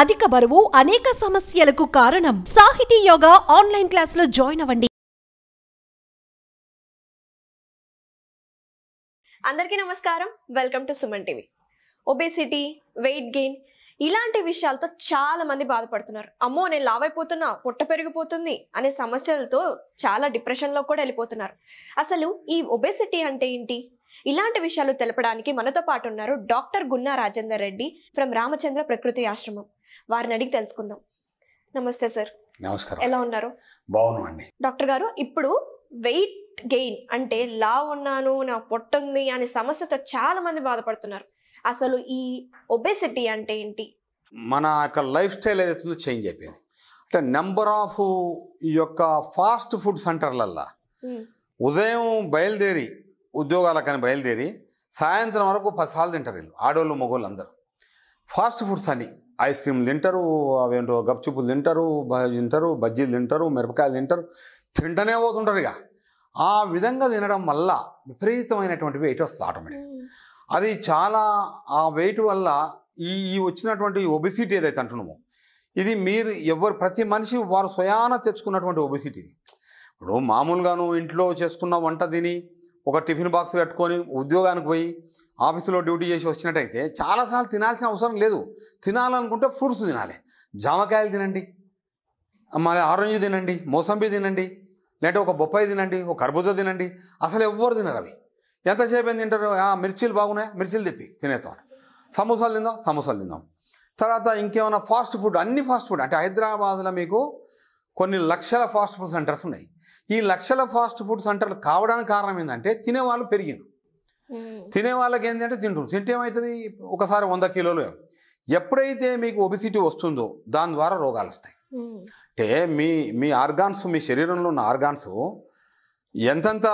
అధిక బరువు అనేక సమస్యలకు కారణం. సాహితీ యోగా ఆన్లైన్ క్లాసులో జాయిన్ అవ్వండి. అందరికీ నమస్కారం. Welcome to Suman TV. Obesity, weight gain ఇలాంటి విషయాలతో చాలా మంది బాధపడుతున్నారు. అమ్మో నేను లావ్ అయిపోతున్నా, పొట్ట పెరిగిపోతుంది అనే సమస్యలతో చాలా డిప్రెషన్లో కూడా వెళ్ళిపోతున్నారు. అసలు ఈ ఒబేసిటీ అంటే ఏంటి? ఇలాంటి విషయాలు తెలపడానికి మనతో పాటు ఉన్నారు డాక్టర్ గున్నా రాజేందర్ రెడ్డి ఫ్రమ్ రామచంద్ర ప్రకృతి ఆశ్రమం. వారిని అడిగి తెలుసుకుందాం. నమస్తే సార్. నమస్కారం. ఎలా ఉన్నారు? బాగున్నామండి. డాక్టర్ గారు, ఇప్పుడు వెయిట్ గెయిన్ అంటే లావ్ ఉన్నాను, నా పొట్ట ఉంది అనే సమస్యతో చాలా మంది బాధపడుతున్నారు. అసలు ఈ ఒబేసిటీ అంటే ఏంటి? మన యొక్క లైఫ్ స్టైల్ ఏదైతుందో చేంజ్ అయిపోయింది. అంటే నెంబర్ ఆఫ్ ఈ యొక్క ఫాస్ట్ ఫుడ్ సెంటర్లల్లో ఉదయం బయలుదేరి ఉద్యోగాలకని బయలుదేరి సాయంత్రం వరకు 10 సార్లు తింటారు వీళ్ళు, ఆడవాళ్ళు మగవాళ్ళు అందరూ. ఫాస్ట్ ఫుడ్స్ అని ఐస్ క్రీమ్లు తింటారు, అవేంటో గప్చుప్పులు తింటారు, బజ్జీలు తింటారు, మిరపకాయలు తింటారు, తింటనే పోతుంటారు. ఇక ఆ విధంగా తినడం వల్ల విపరీతమైనటువంటి వెయిట్ వస్తుంది ఆటోమేటిక్. అది చాలా ఆ వెయిట్ వల్ల ఈ వచ్చినటువంటి ఒబెసిటీ ఏదైతే అంటున్నామో ఇది మీరు ప్రతి మనిషి వారు స్వయాన తెచ్చుకున్నటువంటి ఒబెసిటీ. ఇప్పుడు మామూలుగాను ఇంట్లో చేసుకున్న వంట తిని ఒక టిఫిన్ బాక్స్ కట్టుకొని ఉద్యోగానికి పోయి ఆఫీసులో డ్యూటీ చేసి వచ్చినట్టయితే చాలాసార్లు తినాల్సిన అవసరం లేదు. తినాలనుకుంటే ఫ్రూట్స్ తినాలి. జామకాయలు తినండి, మరి ఆరెంజ్ తినండి, మోసంబి తినండి, లేదంటే ఒక బొప్పాయి తినండి, ఒక కర్బూజా తినండి. అసలు ఎవ్వరు తినరు అవి. ఎంతసేపు ఏం తింటారు? మిర్చీలు బాగున్నాయి, మిర్చీలు తిప్పి తినేస్తాం. సమోసాలు తిందాం. తర్వాత ఇంకేమైనా ఫాస్ట్ ఫుడ్, అన్ని ఫాస్ట్ ఫుడ్. అంటే హైదరాబాద్లో మీకు కొన్ని లక్షల ఫాస్ట్ ఫుడ్ సెంటర్స్ ఉన్నాయి. ఈ లక్షల ఫాస్ట్ ఫుడ్ సెంటర్లు కావడానికి కారణం ఏంటంటే తినేవాళ్ళు పెరిగింది. తినే వాళ్ళకి ఏంటంటే తింటే ఏమవుతుంది? ఒకసారి 100 కిలోలు. ఎప్పుడైతే మీకు ఒబెసిటీ వస్తుందో దాని ద్వారా రోగాలు వస్తాయి. అంటే మీ ఆర్గాన్స్, మీ శరీరంలో ఉన్న ఆర్గాన్స్ ఎంతెంత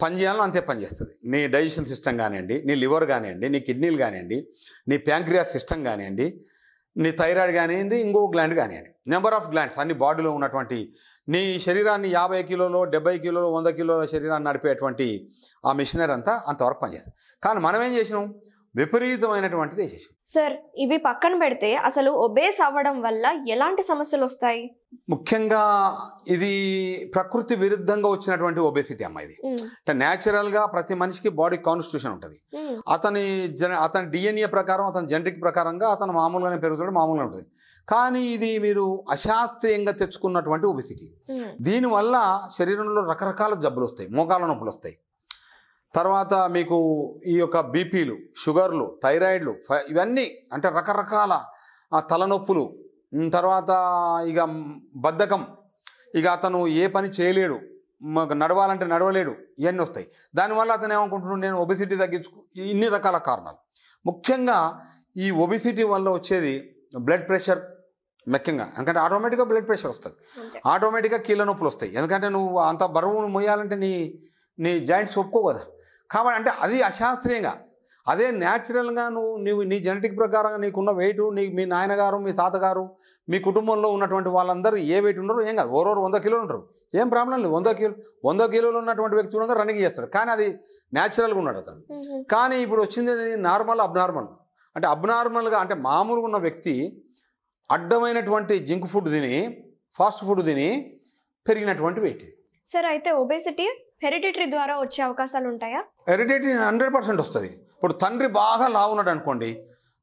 పని చేయాలో అంతే పనిచేస్తుంది. నీ డైజెషన్ సిస్టమ్ కానివ్వండి, నీ లివర్ కానివ్వండి, నీ కిడ్నీలు కానివ్వండి, నీ ప్యాంక్రియాస్ సిస్టమ్ కానివ్వండి, నీ థైరాయిడ్ కానివ్వండి, ఇంకో గ్లాండ్ కానివ్వండి, నెంబర్ ఆఫ్ గ్లాండ్స్ అన్ని బాడీలో ఉన్నటువంటి నీ శరీరాన్ని 50 కిలోలు, 70 కిలోలు, 100 కిలోల శరీరాన్ని నడిపేటువంటి ఆ మిషనరీ అంతా అంతవరకు పనిచేస్తుంది. కానీ మనం ఏం చేసినాం? విపరీతమైనటువంటిది వేసేసాం. సార్, ఇవి పక్కన పెడితే అసలు ఒబేస్ అవ్వడం వల్ల ఎలాంటి సమస్యలు వస్తాయి? ముఖ్యంగా ఇది ప్రకృతి విరుద్ధంగా వచ్చినటువంటి ఒబేసిటీ అమ్మ. ఇది అంటే న్యాచురల్గా ప్రతి మనిషికి బాడీ కాన్స్టిట్యూషన్ ఉంటుంది. అతని డిఎన్ఏ ప్రకారం, అతని జెనెటిక్ ప్రకారంగా అతను మామూలుగానే పెరుగుతాడు, మామూలుగా ఉంటుంది. కానీ ఇది మీరు అశాస్త్రీయంగా తెచ్చుకున్నటువంటి ఒబేసిటీ. దీనివల్ల శరీరంలో రకరకాల జబ్బులు వస్తాయి, మోకాళ్ళ నొప్పులు వస్తాయి. తర్వాత మీకు ఈ యొక్క బీపీలు, షుగర్లు, థైరాయిడ్లు, ఇవన్నీ అంటే రకరకాల తలనొప్పులు. తర్వాత ఇక బద్ధకం, ఇక అతను ఏ పని చేయలేడు, నడవాలంటే నడవలేడు, ఇవన్నీ వస్తాయి. దానివల్ల అతను ఏమనుకుంటున్నాడు? నేను ఒబెసిటీ ఇన్ని రకాల కారణాలు. ముఖ్యంగా ఈ ఒబెసిటీ వల్ల వచ్చేది బ్లడ్ ప్రెషర్ ముఖ్యంగా. ఎందుకంటే ఆటోమేటిక్గా బ్లడ్ ప్రెషర్ వస్తుంది, ఆటోమేటిక్గా కీళ్ళ నొప్పులు వస్తాయి. ఎందుకంటే నువ్వు అంత బరువును మోయాలంటే నీ జాయింట్స్ ఒప్పుకో కదా. కాబట్టి అంటే అది అశాస్త్రీయంగా. అదే న్యాచురల్గా నువ్వు నీ జెనెటిక్ ప్రకారంగా నీకున్న వెయిట్, మీ నాయనగారు, మీ తాతగారు, మీ కుటుంబంలో ఉన్నటువంటి వాళ్ళందరూ ఏ వెయిట్ ఉన్నారో ఏం కాదు, ఓరోరు 100 కిలోలు ఉంటారు, ఏం ప్రాబ్లం లేదు. 100 కిలోలు ఉన్నటువంటి వ్యక్తి కూడా రన్నింగ్ చేస్తాడు, కానీ అది న్యాచురల్గా ఉన్నాడు అతను. కానీ ఇప్పుడు వచ్చింది నార్మల్, అబ్నార్మల్. అంటే అబ్నార్మల్గా అంటే మామూలుగా ఉన్న వ్యక్తి అడ్డమైనటువంటి జంక్ ఫుడ్ తిని, ఫాస్ట్ ఫుడ్ తిని పెరిగినటువంటి వెయిట్. సార్, అయితే ఒబేసిటీ హెరిడిటరీ ద్వారా వచ్చే అవకాశాలు ఉంటాయా? హెరిడిటరీ 100% వస్తుంది. ఇప్పుడు తండ్రి బాగా లావున్నాడు అనుకోండి,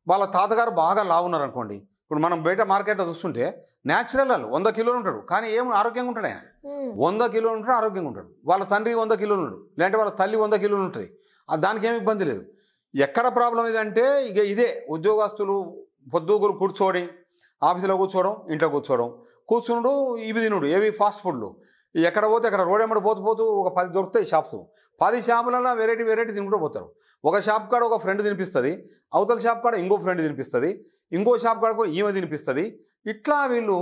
వాళ్ళ తాతగారు బాగా లావున్నారు అనుకోండి. ఇప్పుడు మనం బయట మార్కెట్లో చూస్తుంటే న్యాచురల్ వాళ్ళు 100 కిలోలు ఉంటాడు, కానీ ఏం ఆరోగ్యంగా ఉంటాడు. ఆయన 100 కిలోలు ఉంటాడు, ఆరోగ్యంగా ఉంటాడు. వాళ్ళ తండ్రి 100 కిలోలు ఉంటాడు, లేదంటే వాళ్ళ తల్లి 100 కిలోలు ఉంటుంది. దానికి ఏమి ఇబ్బంది లేదు. ఎక్కడ ప్రాబ్లం ఇదంటే ఇక ఇదే ఉద్యోగస్తులు పొద్దుగులు కూర్చోవడం, ఆఫీసులో కూర్చోవడం, ఇంట్లో కూర్చున్నాడు, ఇవి తినుడు, ఏవి ఫాస్ట్ ఫుడ్లు. ఎక్కడ పోతే అక్కడ రోడ్ ఎమ్మడి పోతూ ఒక 10 దొరుకుతాయి షాప్స్. 10 షాపులలో వెరైటీ తినుకుంటూ పోతారు. ఒక షాప్ కాడ ఒక ఫ్రెండ్ తినిపిస్తుంది, అవతల షాప్ కాడ ఇంకో ఫ్రెండ్ తినిపిస్తుంది, ఇంకో షాప్ కాడకు ఈమె తినిపిస్తుంది. ఇట్లా వీళ్ళు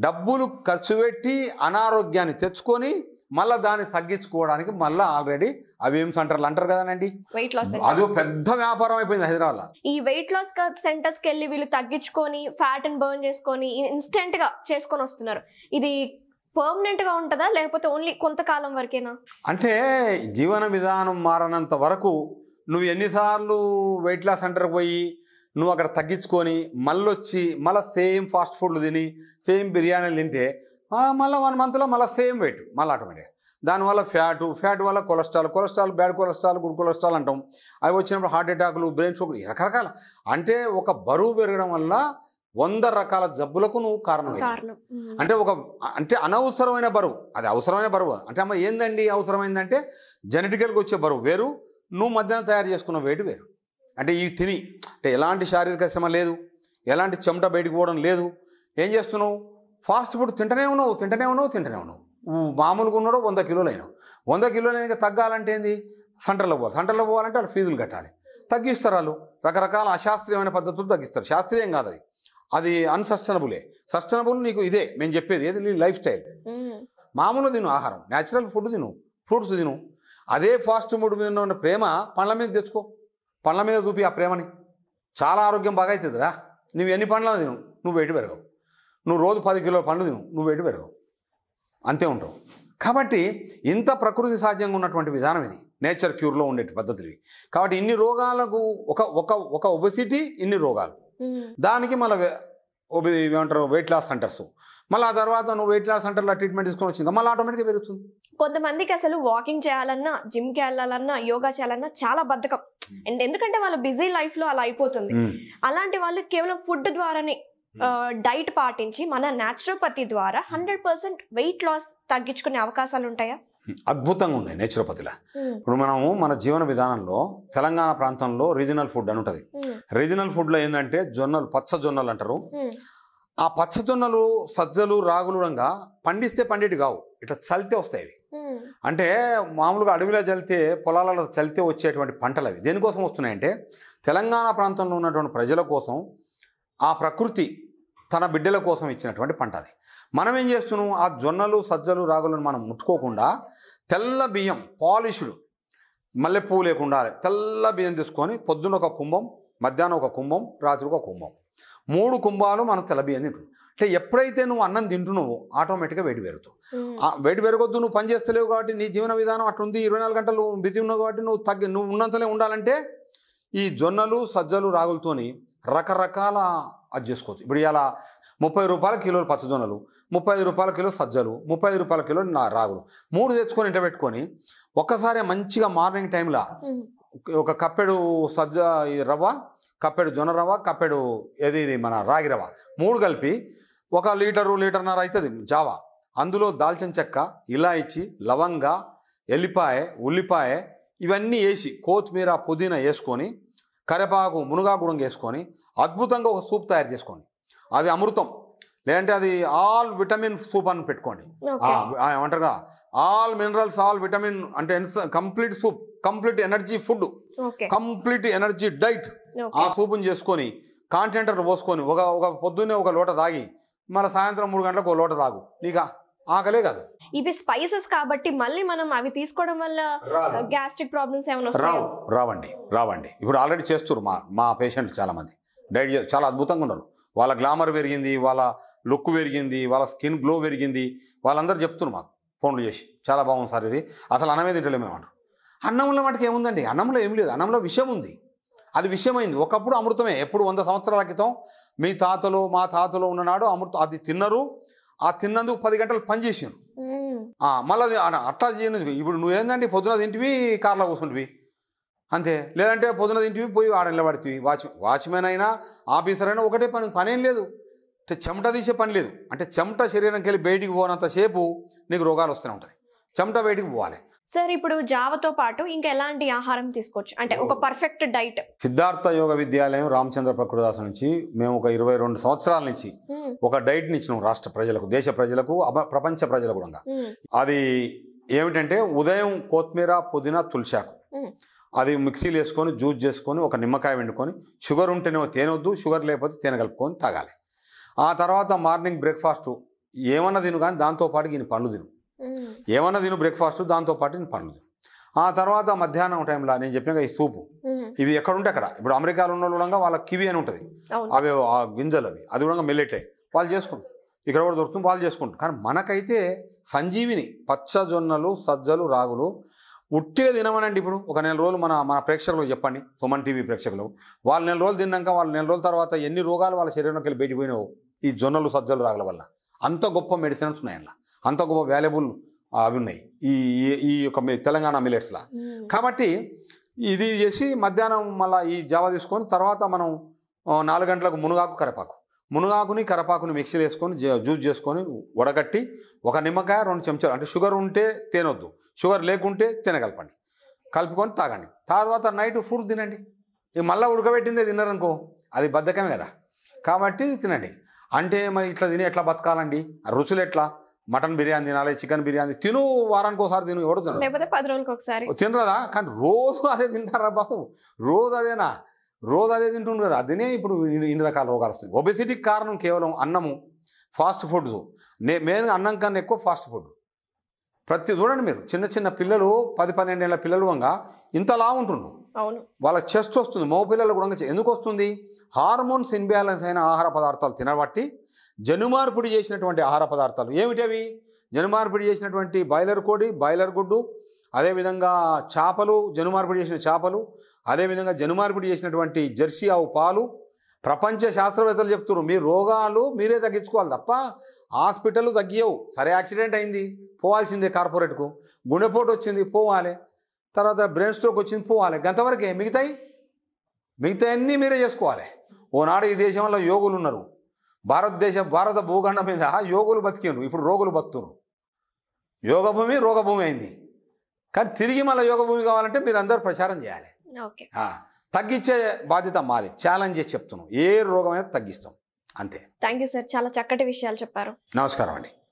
డబ్బులు ఖర్చు పెట్టి అనారోగ్యాన్ని తెచ్చుకొని మళ్ళీ దాన్ని తగ్గించుకోవడానికి మళ్ళీ ఆల్రెడీ అవేం సెంటర్లు అంటారు కదానండి, అది పెద్ద వ్యాపారం అయిపోయింది హైదరాబాద్లో. ఈ వెయిట్ లాస్ సెంటర్స్కి వెళ్ళి వీళ్ళు తగ్గించుకొని ఫ్యాట్ ని బర్న్ చేసుకొని ఇన్స్టెంట్ గా చేసుకొని వస్తున్నారు. ఇది పర్మనెంట్ గా ఉంటుందా, లేకపోతే ఓన్లీ కొంతకాలం వరకేనా? అంటే జీవన విధానం మారనంత వరకు నువ్వు ఎన్నిసార్లు వెయిట్ లాస్ సెంటర్కి పోయి నువ్వు అక్కడ తగ్గించుకొని మళ్ళొచ్చి మళ్ళీ సేమ్ ఫాస్ట్ ఫుడ్లు తిని సేమ్ బిర్యానీలు తింటే మళ్ళీ 1 మంత్లో మళ్ళీ సేమ్ వెయిట్ మళ్ళీ ఆటోమేటిక్గా. దానివల్ల ఫ్యాట్ వల్ల cholesterol bad cholesterol good cholesterol అంటాం. అవి వచ్చినప్పుడు హార్ట్ అటాకులు, బ్రెయిన్ స్ట్రోక్, రకరకాల. అంటే ఒక బరువు పెరగడం వల్ల 100 రకాల జబ్బులకు నువ్వు కారణం. అంటే అనవసరమైన బరువు, అది అవసరమైన బరువు. అంటే అమ్మ ఏందండి అవసరమైందంటే జెనెటికల్గా వచ్చే బరువు వేరు, నువ్వు మధ్యాహ్నం తయారు చేసుకున్న వెయిట్ వేరు. అంటే ఇవి తిని అంటే ఎలాంటి శారీరక శ్రమ లేదు, ఎలాంటి చెమట బయటకు పోవడం లేదు. ఏం చేస్తున్నావు? ఫాస్ట్ ఫుడ్ తింటనే ఉన్నావు. మామూలుగా ఉన్నాడో 100 కిలోలు అయినావు. 100 కిలోలు అయినా తగ్గాలంటే ఏంది? సెంటర్లో పోవాలంటే వాళ్ళు ఫీజులు కట్టాలి. తగ్గిస్తారు వాళ్ళు, రకరకాల అశాస్త్రీయమైన పద్ధతులు తగ్గిస్తారు. శాస్త్రీయం కాదు అది అన్సస్టైనబులే. సస్టైనబుల్ నీకు ఇదే మేము చెప్పేది, ఏది నీ లైఫ్ స్టైల్. మామూలు తిను ఆహారం, న్యాచురల్ ఫుడ్ తిను, ఫ్రూట్స్ తిను. అదే ఫాస్ట్ ఫుడ్ మీద ఉన్న ప్రేమ పండ్ల మీద తెచ్చుకో, పండ్ల మీద చూపి ఆ ప్రేమని. చాలా ఆరోగ్యం బాగా అవుతుందిరా. నువ్వు ఎన్ని పండ్లను తిను, నువ్వు వెయిట్ పెరగవు. నువ్వు రోజు 10 కిలోల పండ్లు తిను, నువ్వు వెయిట్ పెరగవు, అంతే ఉంటావు. కాబట్టి ఇంత ప్రకృతి సహజంగా ఉన్నటువంటి విధానం ఇది, నేచర్ క్యూర్లో ఉండే పద్ధతులు. కాబట్టి ఇన్ని రోగాలకు ఒక ఒబెసిటీ, ఇన్ని రోగాలు. దానికి మళ్ళీ ఏమంటారు వెయిట్ లాస్ సెంటర్స్. మళ్ళీ ఆ తర్వాత నువ్వు వెయిట్ లాస్ సెంటర్లో ట్రీట్మెంట్ తీసుకొని వచ్చింది మళ్ళీ ఆటోమేటిక్గా పెరుగుతుంది. కొంతమందికి అసలు వాకింగ్ చేయాలన్నా, జిమ్కి వెళ్ళాలన్నా, యోగా చేయాలన్నా చాలా బద్ధకం. అండ్ ఎందుకంటే వాళ్ళ బిజీ లైఫ్ లో అలా అయిపోతుంది. అలాంటి వాళ్ళు కేవలం ఫుడ్ ద్వారానే డైట్ పాటించి మన న్యాచురోపతి ద్వారా 100% వెయిట్ లాస్ తగ్గించుకునే అవకాశాలు ఉంటాయా? అద్భుతంగా ఉన్నాయి నేచురోపతిలా. ఇప్పుడు మనము మన జీవన విధానంలో తెలంగాణ ప్రాంతంలో రీజనల్ ఫుడ్ అని ఉంటుంది. రీజనల్ ఫుడ్లో ఏంటంటే జొన్నలు, పచ్చ జొన్నలు అంటారు. ఆ పచ్చ జొన్నలు, సజ్జలు, రాగులు పండిస్తే పండేటి కావు, ఇట్లా చల్లితే వస్తాయి. అంటే మామూలుగా అడవిలో చల్లితే, పొలాలలో చల్లితే వచ్చేటువంటి పంటలు అవి. దేనికోసం వస్తున్నాయంటే తెలంగాణ ప్రాంతంలో ఉన్నటువంటి ప్రజల కోసం, ఆ ప్రకృతి తన బిడ్డల కోసం ఇచ్చినటువంటి పంట అది. మనం ఏం చేస్తున్నాం? ఆ జొన్నలు, సజ్జలు, రాగులను మనం ముట్టుకోకుండా తెల్ల బియ్యం, పాలిష్డ్, మల్లెపువ్వు లేకుండా తెల్ల బియ్యం తీసుకొని పొద్దున్న ఒక కుంభం, మధ్యాహ్నం ఒక కుంభం, రాత్రి ఒక కుంభం, 3 కుంభాలు మనం తెల్ల బియ్యం తింటున్నాం. అంటే ఎప్పుడైతే నువ్వు అన్నం తింటున్నావో ఆటోమేటిక్గా వెయిట్ పెరుగుతావు. వెయిట్ పెరగొద్దు, నువ్వు పని చేస్తలేవు కాబట్టి, నీ జీవన విధానం అట్లుంది, 24 గంటలు బిజీ ఉన్నావు కాబట్టి నువ్వు ఉన్నంతలే ఉండాలంటే ఈ జొన్నలు, సజ్జలు, రాగులతోని రకరకాల అది చేసుకోవచ్చు. ఇప్పుడు ఇలా 30 రూపాయల కిలోలు పచ్చజొన్నలు, 35 రూపాయల కిలో సజ్జలు, 35 రూపాయల కిలో రాగులు 3 తెచ్చుకొని ఇంట పెట్టుకొని ఒక్కసారి మంచిగా మార్నింగ్ టైంలో ఒక కప్పెడు సజ్జ రవ్వ, కప్పెడు జొన్న రవ్వ, కప్పెడు ఇది మన రాగి రవ్వ 3 కలిపి 1 లీటరు, లీటర్న్నర అవుతుంది జావా. అందులో దాల్చిన చెక్క, ఇలాచి, లవంగ, ఎల్లిపాయ, ఉల్లిపాయ ఇవన్నీ వేసి, కొత్తిమీర, పుదీనా వేసుకొని, కరివేపాకు, మునగాకు వేసుకొని అద్భుతంగా ఒక సూప్ తయారు చేసుకోండి. అది అమృతం. లేదంటే అది ఆల్ విటమిన్ సూప్ అని పెట్టుకోండి. ఏమంటారుగా ఆల్ మినరల్స్, ఆల్ విటమిన్, అంటే complete soup, complete energy food, complete energy diet. ఆ సూపుని చేసుకొని కాంటినెంటర్ పోసుకొని ఒక పొద్దున్నే 1 లోట తాగి మళ్ళీ సాయంత్రం 3 గంటలకు 1 లోట తాగు, నీకు ఆకలే కాదు. ఇవి స్పైసెస్ కాబట్టి మళ్ళీ మనం అవి తీసుకోవడం వల్ల గ్యాస్ట్రిక్ ప్రాబ్లమ్స్ ఏమైనా వస్తాయా? రావండి. ఇప్పుడు ఆల్రెడీ చేస్తారు మా పేషెంట్లు చాలా మంది. డైట్ చాలా అద్భుతంగా ఉన్నారు. వాళ్ళ గ్లామర్ పెరిగింది, వాళ్ళ లుక్ పెరిగింది, వాళ్ళ స్కిన్ గ్లో పెరిగింది. వాళ్ళందరూ చెప్తున్నారు మాకు ఫోన్లు చేసి, చాలా బాగుంది సార్ ఇది, అసలు అన్నమే తింటలేమేమంటారు. అన్నంలో మటుకు ఏముందండి? అన్నంలో ఏం లేదు, అన్నంలో విషయం ఉంది. అది విషయమైంది. ఒకప్పుడు అమృతమే. ఎప్పుడు 100 సంవత్సరాల క్రితం మీ తాతలు, మా తాతలు ఉన్ననాడు అమృతం. అది తిన్నారు, ఆ తిన్నందుకు 10 గంటలు పని చేసాను. మళ్ళీ అట్లా చేయను. ఇప్పుడు నువ్వేందండి పొద్దున తింటివి, కార్లో కూర్చుంటివి అంతే. లేదంటే పొద్దున తింటివి, పోయి ఆడ నిలబడితివి. వాచ్మెన్ అయినా ఆఫీసర్ అయినా ఒకటే పనేం లేదు. అంటే చెమట తీసే పని లేదు. అంటే చెమట శరీరంకి వెళ్ళి బయటికి పోనంతసేపు నీకు రోగాలు వస్తూనే ఉంటుంది. చెమట బయటికి పోవాలి. సార్, ఇప్పుడు జావతో పాటు ఇంకా ఎలాంటి ఆహారం తీసుకోవచ్చు, అంటే ఒక పర్ఫెక్ట్ డైట్? సిద్ధార్థ యోగ విద్యాలయం రామచంద్ర ప్రకృతిదాస్ నుంచి మేము ఒక 22 సంవత్సరాల నుంచి ఒక డైట్ని ఇచ్చినాం రాష్ట్ర ప్రజలకు, దేశ ప్రజలకు, ప్రపంచ ప్రజలకు కూడా. అది ఏమిటంటే ఉదయం కొత్తిమీర, పుదీనా, తులసాకు అది మిక్సీలు వేసుకొని జ్యూస్ చేసుకొని, ఒక నిమ్మకాయ వండుకొని, షుగర్ ఉంటేనే తేనె వద్దు, షుగర్ లేకపోతే తేనె కలుపుకొని తాగాలి. ఆ తర్వాత మార్నింగ్ బ్రేక్ఫాస్ట్ ఏమన్నా తిను, కానీ దాంతోపాటు ఈయన పండ్లు తిను. ఏమన్నా తిను బ్రేక్ఫాస్ట్, దాంతోపాటు నేను పండ్లు తిను. ఆ తర్వాత మధ్యాహ్నం టైంలో నేను చెప్పిన ఈ సూపు, ఇవి ఎక్కడుంటే అక్కడ. ఇప్పుడు అమెరికాలో ఉన్న కూడా వాళ్ళ కివి అని ఉంటుంది, అవి ఆ గింజలు అవి, అది కూడా మిల్లెటే వాళ్ళు చేసుకుంటారు. ఇక్కడ కూడా దొరుకుతుంది, వాళ్ళు చేసుకుంటారు. కానీ మనకైతే సంజీవిని పచ్చ జొన్నలు, సజ్జలు, రాగులు ఉట్టిగా తినమనండి. ఇప్పుడు ఒక నెల రోజులు మన ప్రేక్షకులకు చెప్పండి, సుమన్ టీవీ ప్రేక్షకులు, వాళ్ళు నెల రోజులు తిన్నాక వాళ్ళు నెల రోజుల తర్వాత ఎన్ని రోగాలు వాళ్ళ శరీరంలోకి వెళ్ళి బయటికి పోయినావు ఈ జొన్నలు సజ్జలు రాగల వల్ల. అంత గొప్ప మెడిసిన్స్ ఉన్నాయి అలా, అంత గొప్ప వాల్యుబుల్ అవి ఉన్నాయి ఈ ఈ యొక్క తెలంగాణ మిల్లెట్స్లో. కాబట్టి ఇది చేసి మధ్యాహ్నం మళ్ళీ ఈ జావా తీసుకొని తర్వాత మనం 4 గంటలకు మునగాకుని కరపాకుని మిక్సీలో వేసుకొని జ్యూస్ చేసుకొని వడగట్టి ఒక నిమ్మకాయ 2 చెంచాలు, అంటే షుగర్ ఉంటే తినొద్దు, షుగర్ లేకుంటే తినగలపండి, కలుపుకొని తాగండి. తర్వాత నైట్ ఫ్రూట్స్ తినండి. ఇక మళ్ళీ ఉడకబెట్టిందే తిన్నారనుకో అది బద్ధకమే కదా, కాబట్టి తినండి. అంటే మరి ఇట్లా తిని ఎట్లా బతకాలండి, రుచులు ఎట్లా, మటన్ బిర్యానీ తినాలి, చికెన్ బిర్యానీ తిను, వారానికి ఒకసారి తిను, ఎవడు తినరు, లేకపోతే 10 రోజులకు ఒకసారి తినరదా? కానీ రోజు అదే తింటారా బాబు, రోజు అదే తింటుండ్రు కదా, అదినే ఇప్పుడు ఇన్ని రకాల రోగాలు వస్తాయి. ఒబెసిటీకి కారణం కేవలం అన్నము, ఫాస్ట్ ఫుడ్స్. మెయిన్గా అన్నం కన్నా ఎక్కువ ఫాస్ట్ ఫుడ్. చూడండి మీరు చిన్న పిల్లలు 10-12 ఏళ్ళ పిల్లలు వంగా ఇంతలా ఉంటుండ్రు, అవును, వాళ్ళకి చెస్ట్ వస్తుంది. మగ పిల్లలు కూడా ఎందుకు వస్తుంది? హార్మోన్స్ ఇన్బ్యాలెన్స్ అయిన ఆహార పదార్థాలు తినబట్టి జనుమార్పిడి చేసినటువంటి ఆహార పదార్థాలు ఏమిటి అవి? జనుమార్పిడి చేసినటువంటి బాయిలర్ కోడి, బాయిలర్ గుడ్డు, అదేవిధంగా చేపలు, జనుమార్పిడి చేసిన చేపలు, అదేవిధంగా జనుమార్పిడి చేసినటువంటి జెర్సీ ఆవు పాలు. ప్రపంచ శాస్త్రవేత్తలు చెప్తున్నారు మీ రోగాలు మీరే తగ్గించుకోవాలి తప్ప హాస్పిటల్ తగ్గియవు. సరే యాక్సిడెంట్ అయింది పోవాల్సిందే, కార్పొరేట్కు గుండెపోటు వచ్చింది పోవాలి, తర్వాత బ్రెయిన్ స్ట్రోక్ వచ్చింది పోవాలి, గంతవరకే. మిగతా అన్నీ మీరే చేసుకోవాలి. ఓనాడు ఈ దేశంలో యోగులు ఉన్నారు, భారత భూఖండం మీద యోగులు బతికినారు, ఇప్పుడు రోగులు బతుకున్నారు. యోగభూమి రోగభూమి అయింది. కానీ తిరిగి మళ్ళీ యోగభూమి కావాలంటే మీరు అందరూ ప్రచారం చేయాలి. ఓకే, తగ్గించే బాధ్యత మాది. ఛాలెంజ్ చేసి చెప్తున్నాం, ఏ రోగమైనా తగ్గిస్తాం అంతే. థ్యాంక్ యూ సార్, చాలా చక్కటి విషయాలు చెప్పారు. నమస్కారం అండి.